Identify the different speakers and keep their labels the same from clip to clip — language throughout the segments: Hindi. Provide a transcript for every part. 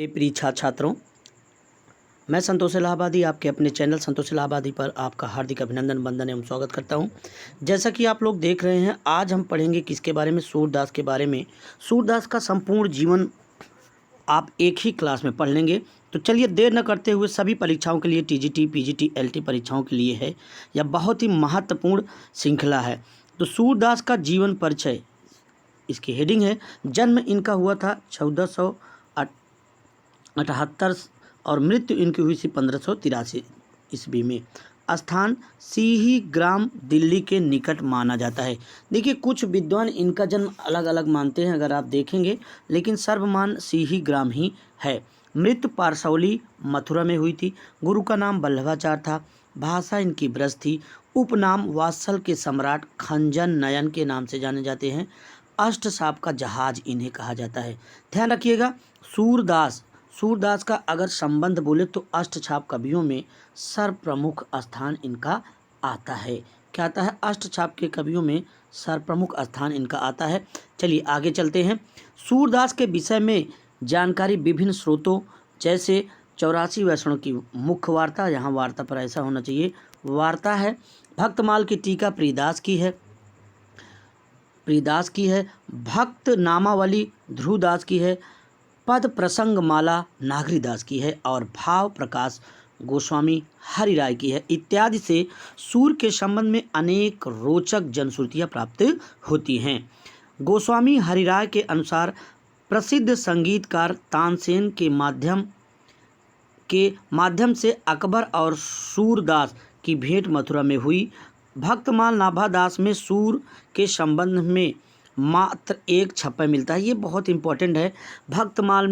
Speaker 1: मेरे प्रिय छात्र छात्रों, मैं संतोष इलाहाबादी आपके अपने चैनल संतोष इलाहाबादी पर आपका हार्दिक अभिनंदन, वंदन एवं स्वागत करता हूं। जैसा कि आप लोग देख रहे हैं, आज हम पढ़ेंगे किसके बारे में? सूरदास के बारे में। सूरदास का संपूर्ण जीवन आप एक ही क्लास में पढ़ लेंगे। तो चलिए देर न करते हुए, सभी परीक्षाओं के लिए टीजीटी, पीजीटी, एलटी परीक्षाओं के लिए है, यह बहुत ही महत्वपूर्ण श्रृंखला है। तो सूरदास का जीवन परिचय, इसकी हेडिंग है। जन्म इनका हुआ था 1478 और मृत्यु इनकी हुई थी 1583 ईस्वी में। स्थान सीही ग्राम, दिल्ली के निकट माना जाता है। देखिए, कुछ विद्वान इनका जन्म अलग अलग मानते हैं, अगर आप देखेंगे, लेकिन सर्वमान सीही ग्राम ही है। मृत्यु पारसौली, मथुरा में हुई थी। गुरु का नाम वल्लभाचार्य था। भाषा इनकी ब्रज थी। उपनाम वात्सल के सम्राट खंजन नयन के नाम से जाने जाते हैं। अष्टसाप का जहाज इन्हें कहा जाता है। ध्यान रखिएगा, सूरदास का अगर संबंध बोले तो अष्टछाप कवियों में सर्वप्रमुख स्थान इनका आता है। क्या आता है? अष्टछाप के कवियों में सर्वप्रमुख स्थान इनका आता है। चलिए आगे चलते हैं। सूरदास के विषय में जानकारी विभिन्न स्रोतों, जैसे 84 वैष्णव की मुख्य वार्ता, यहाँ वार्ता पर ऐसा होना चाहिए, वार्ता है। भक्तमाल की टीका प्रियदास की है। भक्त नामावली ध्रुवदास की है। पद प्रसंग माला नागरीदास की है और भाव प्रकाश गोस्वामी हरिराय की है इत्यादि से सूर के संबंध में अनेक रोचक जनश्रुतियाँ प्राप्त होती हैं। गोस्वामी हरिराय के अनुसार प्रसिद्ध संगीतकार तानसेन के माध्यम से अकबर और सूरदास की भेंट मथुरा में हुई। भक्तमाल नाभादास में सूर के संबंध में मात्र एक छप्पा मिलता है। ये बहुत इंपॉर्टेंट है। भक्तमाल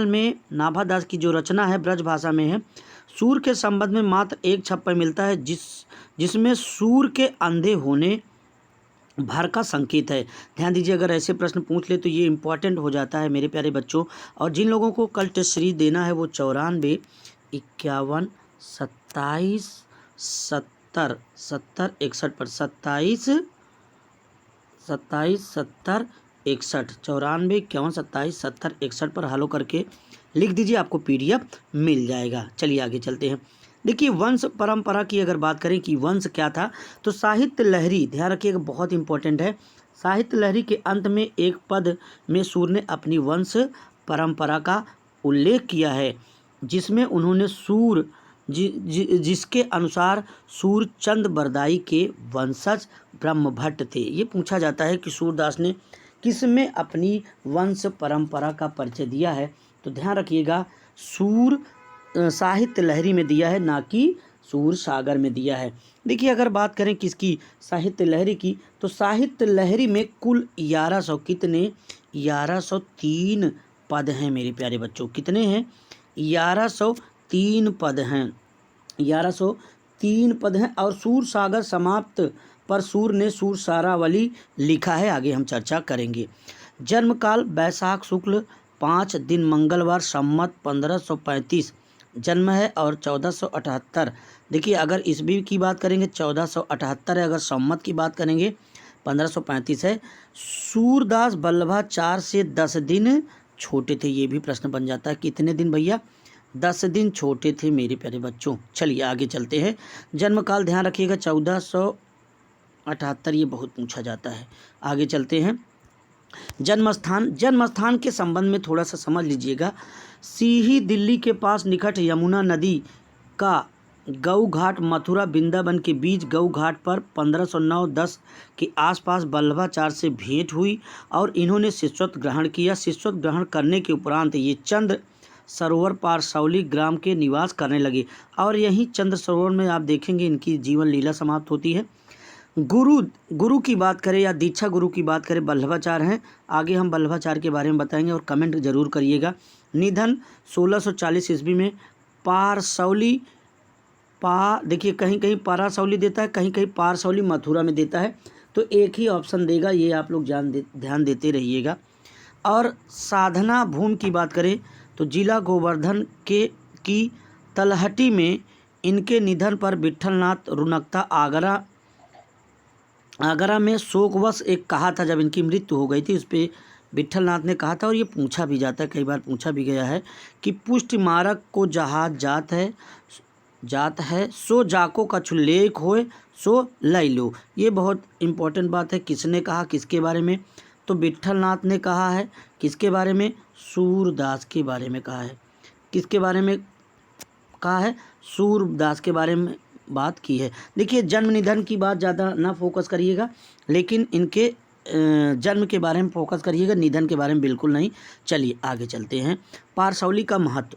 Speaker 1: में नाभादास की जो रचना है ब्रज भाषा में है। सूर के संबंध में मात्र एक छप्पा मिलता है, जिसमें सूर के अंधे होने भर का संकेत है। ध्यान दीजिए, अगर ऐसे प्रश्न पूछ ले तो ये इंपॉर्टेंट हो जाता है मेरे प्यारे बच्चों। और जिन लोगों को कल टेस्ट सीरीज देना है वो 94 51 27 70 70 61 पर 27 70 61 61 पर हलो करके लिख दीजिए, आपको पीडीएफ मिल जाएगा। चलिए आगे चलते हैं। देखिए, वंश परंपरा की अगर बात करें कि वंश क्या था, तो साहित्य लहरी, ध्यान रखिएगा, बहुत इंपॉर्टेंट है। साहित्य लहरी के अंत में एक पद में सूर ने अपनी वंश परंपरा का उल्लेख किया है, जिसमें उन्होंने जिसके अनुसार सूरचंद बरदाई के वंशज ब्रह्मभट्ट थे। ये पूछा जाता है कि सूरदास ने किस में अपनी वंश परंपरा का परिचय दिया है, तो ध्यान रखिएगा, सूर साहित्य लहरी में दिया है, ना कि सूर सागर में दिया है। देखिए, अगर बात करें किसकी, साहित्य लहरी की, तो साहित्य लहरी में कुल 1103 पद हैं मेरे प्यारे बच्चों। कितने हैं? 1103 पद हैं। 1103 पद हैं। और सूर सागर समाप्त पर सूर ने सूर सारावली लिखा है, आगे हम चर्चा करेंगे। जन्म काल बैसाख शुक्ल 5 दिन मंगलवार, सम्मत 1535 जन्म है और 1478। देखिए, अगर ईस्वी की बात करेंगे 1478 है, अगर सम्मत की बात करेंगे 1535 है। सूरदास वल्लभाचार्य से 10 दिन छोटे थे। ये भी प्रश्न बन जाता है, कितने दिन भैया? 10 दिन छोटे थे मेरे प्यारे बच्चों। चलिए आगे चलते हैं। जन्म काल ध्यान रखिएगा 1478, ये बहुत पूछा जाता है। आगे चलते हैं। जन्मस्थान के संबंध में थोड़ा सा समझ लीजिएगा। सीही दिल्ली के पास निकट यमुना नदी का गऊ घाट मथुरा वृंदावन के बीच गऊ घाट पर 1509-10 के आसपास वल्लभाचार्य से भेंट हुई और इन्होंने शिष्यत्व ग्रहण किया। शिष्यत्व ग्रहण करने के उपरांत ये चंद्र सरोवर पारसौली ग्राम के निवास करने लगे और यहीं चंद्र सरोवर में आप देखेंगे इनकी जीवन लीला समाप्त होती है। गुरु की बात करें या दीक्षा गुरु की बात करें, वल्लभाचार्य हैं। आगे हम वल्लभाचार्य के बारे में बताएंगे और कमेंट जरूर करिएगा। निधन 1640 ईस्वी में। पारसौली देखिए, कहीं कहीं पारासौली देता है, कहीं कहीं पारसौली मथुरा में देता है, तो एक ही ऑप्शन देगा, ये आप लोग ध्यान देते रहिएगा। और साधना भूमि की बात करें तो जिला गोवर्धन की तलहटी में इनके निधन पर विट्ठलनाथ रुनकता आगरा में शोकवश एक कहा था, जब इनकी मृत्यु हो गई थी, उस पर विट्ठलनाथ ने कहा था, और ये पूछा भी जाता है, कई बार पूछा भी गया है कि पुष्टि मारक को जहाज जात है सो जाको कछु लेख होए सो लई लो। ये बहुत इम्पोर्टेंट बात है। किसने कहा, किसके बारे में? तो विट्ठलनाथ ने कहा है। किसके बारे में? सूरदास के बारे में कहा है। किसके बारे में कहा है? सूरदास के बारे में बात की है। देखिए, जन्म निधन की बात ज़्यादा ना फोकस करिएगा, लेकिन इनके जन्म के बारे में फोकस करिएगा, निधन के बारे में बिल्कुल नहीं। चलिए आगे चलते हैं। पारसौली का महत्व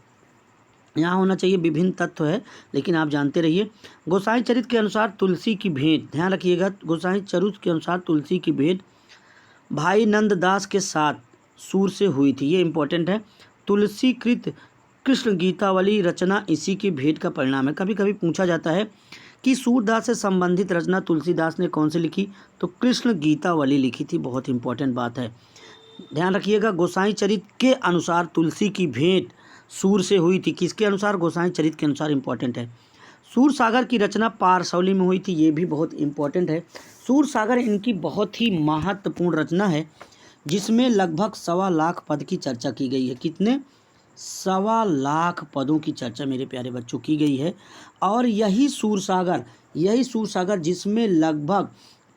Speaker 1: यहाँ होना चाहिए, विभिन्न तत्व है, लेकिन आप जानते रहिए। गोसाई चरित्र के अनुसार तुलसी की भेंट, ध्यान रखिएगा, गोसाई चरित्र के अनुसार तुलसी की भेंट भाई नंददास के साथ सूर से हुई थी। ये इंपॉर्टेंट है। तुलसी कृत कृष्ण गीतावली रचना इसी की भेंट का परिणाम है। कभी कभी पूछा जाता है कि सूरदास से संबंधित रचना तुलसीदास ने कौन सी लिखी? तो कृष्ण गीतावली लिखी थी। बहुत इंपॉर्टेंट बात है, ध्यान रखिएगा। गोसाई चरित्र के अनुसार तुलसी की भेंट सूर से हुई थी। किसके अनुसार? गोसाई चरित्र के अनुसार। इंपॉर्टेंट है। सूर सागर की रचना पारसौली में हुई थी। ये भी बहुत इंपॉर्टेंट है। सूर सागर इनकी बहुत ही महत्वपूर्ण रचना है, जिसमें लगभग 1.25 लाख पद की चर्चा की गई है। कितने? 1.25 लाख पदों की चर्चा मेरे प्यारे बच्चों की गई है। और यही सूर सागर जिसमें लगभग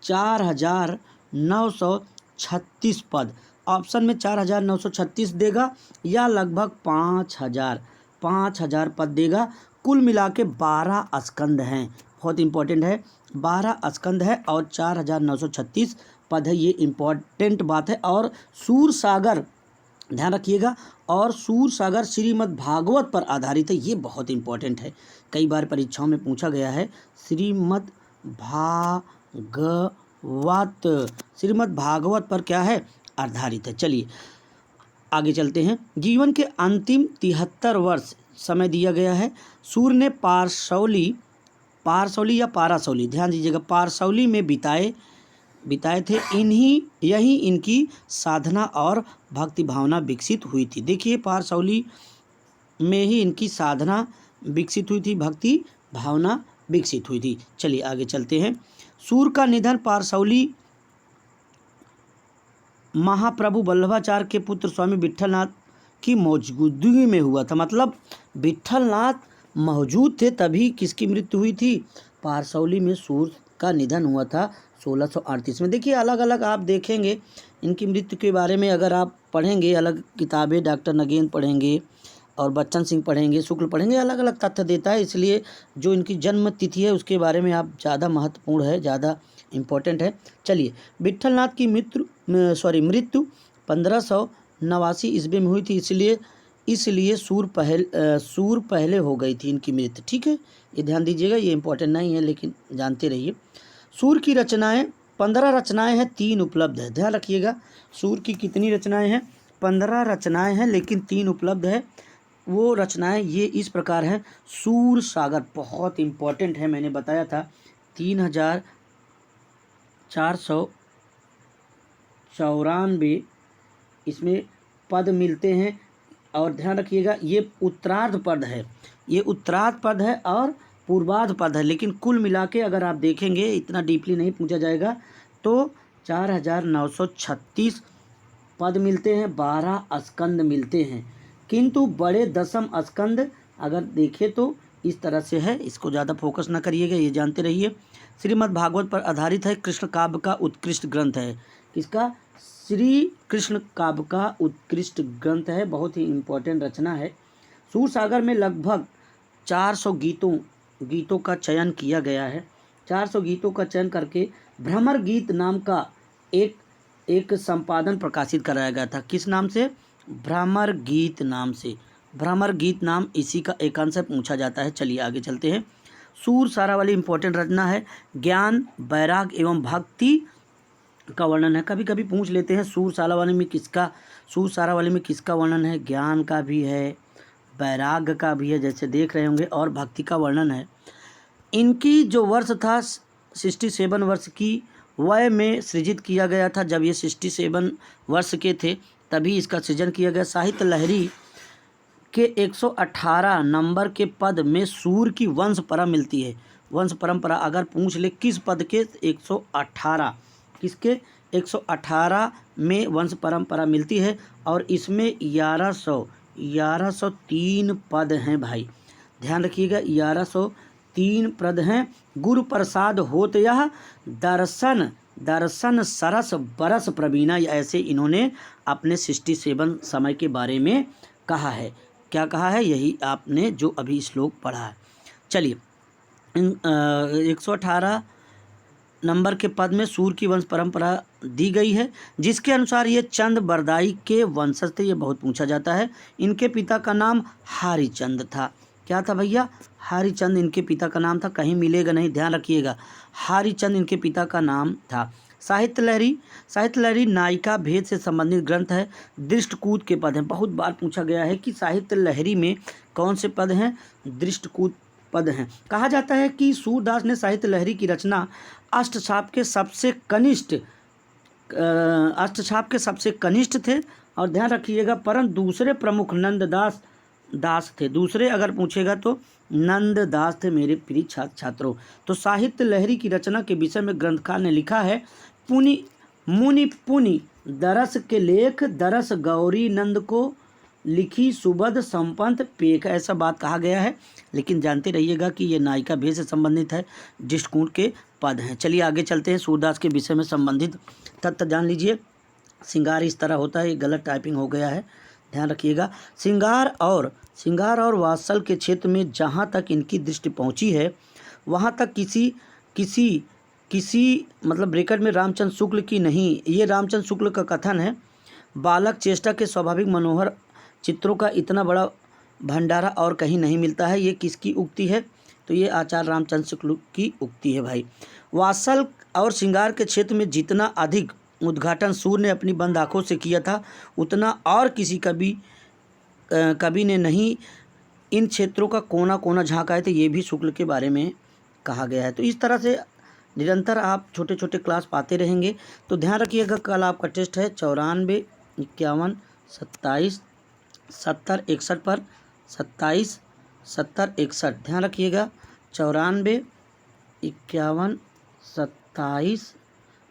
Speaker 1: 4,936 पद, ऑप्शन में 4,936 देगा या लगभग 5,000 पद देगा। कुल मिला के 12 स्कंद हैं। बहुत इंपॉर्टेंट है, 12 स्कंद है और 4,936 पद है। ये इंपॉर्टेंट बात है। और सूर सागर, ध्यान रखिएगा, और सूर सागर श्रीमद् भागवत पर आधारित है। ये बहुत इंपॉर्टेंट है, कई बार परीक्षाओं में पूछा गया है। श्रीमद् भागवत पर क्या है? आधारित है। चलिए आगे चलते हैं। जीवन के अंतिम 73 वर्ष समय दिया गया है। सूर ने पारसौली या पारासौली, ध्यान दीजिएगा, पारसौली में बिताए थे। यही इनकी साधना और भक्ति भावना विकसित हुई थी। देखिए, पारसौली में ही इनकी साधना विकसित हुई थी, भक्ति भावना विकसित हुई थी। चलिए आगे चलते हैं। सूर का निधन पारसौली महाप्रभु वल्लभाचार्य के पुत्र स्वामी विट्ठलनाथ की मौजूदगी में हुआ था। मतलब विट्ठलनाथ मौजूद थे तभी किसकी मृत्यु हुई थी? पारसौली में सूर का निधन हुआ था 1638 में। देखिए, अलग अलग आप देखेंगे इनकी मृत्यु के बारे में, अगर आप पढ़ेंगे अलग किताबें, डॉक्टर नगेन पढ़ेंगे और बच्चन सिंह पढ़ेंगे, शुक्ल पढ़ेंगे, अलग अलग तथ्य देता है। इसलिए जो इनकी जन्म तिथि है उसके बारे में आप ज़्यादा महत्वपूर्ण है, ज़्यादा इम्पोर्टेंट है। चलिए, विट्ठलनाथ की मृत्यु 1589 ईस्वी में हुई थी। इसलिए सूर पहले हो गई थी इनकी मृत्यु। ठीक है, ये ध्यान दीजिएगा, ये इंपॉर्टेंट नहीं है लेकिन जानते रहिए। सूर की रचनाएं 15 रचनाएं हैं, 3 उपलब्ध है। ध्यान रखिएगा, सूर की कितनी रचनाएं हैं? 15 रचनाएं हैं, लेकिन 3 उपलब्ध है। वो रचनाएं ये इस प्रकार हैं। सूर सागर बहुत इंपॉर्टेंट है, मैंने बताया था। 3,494 इसमें पद मिलते हैं। और ध्यान रखिएगा, ये उत्तरार्ध पद है और पूर्वार्ध पद है, लेकिन कुल मिला के अगर आप देखेंगे, इतना डीपली नहीं पूछा जाएगा, तो 4,936 पद मिलते हैं, 12 स्कंद मिलते हैं। किंतु बड़े दशम स्कंद अगर देखें तो इस तरह से है। इसको ज़्यादा फोकस ना करिएगा, ये जानते रहिए। श्रीमद् भागवत पर आधारित है। कृष्ण काव्य का उत्कृष्ट ग्रंथ है। किसका? श्री कृष्ण काव्य का उत्कृष्ट ग्रंथ है, बहुत ही इम्पोर्टेंट रचना है। सूर सागर में लगभग 400 गीतों का चयन किया गया है। 400 गीतों का चयन करके भ्रमर गीत नाम का एक संपादन प्रकाशित कराया गया था। किस नाम से? भ्रमर गीत नाम से। भ्रमर गीत नाम इसी का एक अंश पूछा जाता है। चलिए आगे चलते हैं। सूर सारावली इंपॉर्टेंट रचना है। ज्ञान, वैराग्य एवं भक्ति का वर्णन है। कभी कभी पूछ लेते हैं सूर सारावली में किसका वर्णन है? ज्ञान का भी है, वैराग्य का भी है, जैसे देख रहे होंगे, और भक्ति का वर्णन है। इनकी जो वर्ष था 67 वर्ष की वय में सृजित किया गया था। जब ये 67 वर्ष के थे तभी इसका सृजन किया गया। साहित्य लहरी के 118 नंबर के पद में सूर की वंश परंपरा मिलती है। वंश परंपरा अगर पूछ ले किस पद के? 118। किसके? 118 में वंश परंपरा मिलती है और इसमें 1103 पद हैं भाई, ध्यान रखिएगा 1103 पद हैं। गुरु प्रसाद होत यह दर्शन दर्शन सरस बरस प्रवीणा, ऐसे इन्होंने अपने 67 समय के बारे में कहा है। क्या कहा है? यही आपने जो अभी श्लोक पढ़ा है। चलिए 118 नंबर के पद में सूर्य की वंश परंपरा दी गई है, जिसके अनुसार ये चंद बरदाई के वंशज थे। ये बहुत पूछा जाता है। इनके पिता का नाम हरिचंद था। क्या था भैया? हरिचंद इनके पिता का नाम था। कहीं मिलेगा नहीं, ध्यान रखिएगा। हरिचंद इनके पिता का नाम था। साहित्य लहरी नायिका भेद से संबंधित ग्रंथ है। दृष्टकूट के पद हैं। बहुत बार पूछा गया है कि साहित्य लहरी में कौन से पद हैं? दृष्टकूट पद हैं। कहा जाता है कि सूरदास ने साहित्य लहरी की रचना अष्टछाप के सबसे कनिष्ठ थे। और ध्यान रखिएगा, परंतु दूसरे प्रमुख नंददास थे। दूसरे अगर पूछेगा तो नंददास थे मेरे प्रिय छात्रों। तो साहित्य लहरी की रचना के विषय में ग्रंथकार ने लिखा है, पुनि दरस के लेख दरस गौरी नंद को लिखी सुबद संपंत पेख, ऐसा बात कहा गया है। लेकिन जानते रहिएगा कि ये नायिका भेद से संबंधित है, दृष्टकूट के पद हैं। चलिए आगे चलते हैं। सूरदास के विषय में संबंधित तथ्य जान लीजिए। श्रृंगार इस तरह होता है, ये गलत टाइपिंग हो गया है, ध्यान रखिएगा। श्रृंगार और वात्सल के क्षेत्र में जहाँ तक इनकी दृष्टि पहुँची है, वहाँ तक किसी मतलब ब्रैकेट में रामचंद्र शुक्ल की नहीं, ये रामचंद्र शुक्ल का कथन है। बालक चेष्टा के स्वाभाविक मनोहर चित्रों का इतना बड़ा भंडारा और कहीं नहीं मिलता है। ये किसकी उक्ति है? तो ये आचार्य रामचंद्र शुक्ल की उक्ति है भाई। वात्सल और श्रृंगार के क्षेत्र में जितना अधिक उद्घाटन सूर्य ने अपनी बंद आँखों से किया था, उतना और किसी कवि ने नहीं इन क्षेत्रों का कोना कोना झाँका है। तो ये भी शुक्ल के बारे में कहा गया है। तो इस तरह से निरंतर आप छोटे छोटे क्लास पाते रहेंगे। तो ध्यान रखिएगा, कल आपका टेस्ट है 94, 51, 27, 70, 61 पर 27, 70, 61। ध्यान रखिएगा 94, 51, 27,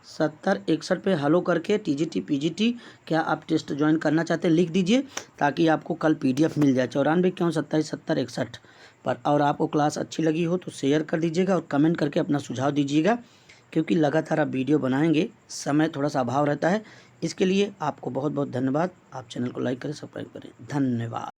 Speaker 1: 70, 61 पे हलो करके टीजीटी पीजीटी क्या आप टेस्ट ज्वाइन करना चाहते हैं लिख दीजिए, ताकि आपको कल पीडीएफ मिल जाए। 94, 51, 27, 70, 61 पर। और आपको क्लास अच्छी लगी हो तो शेयर कर दीजिएगा और कमेंट करके अपना सुझाव दीजिएगा, क्योंकि लगातार आप वीडियो बनाएंगे, समय थोड़ा सा अभाव रहता है। इसके लिए आपको बहुत बहुत धन्यवाद। आप चैनल को लाइक करें, सब्सक्राइब करें। धन्यवाद।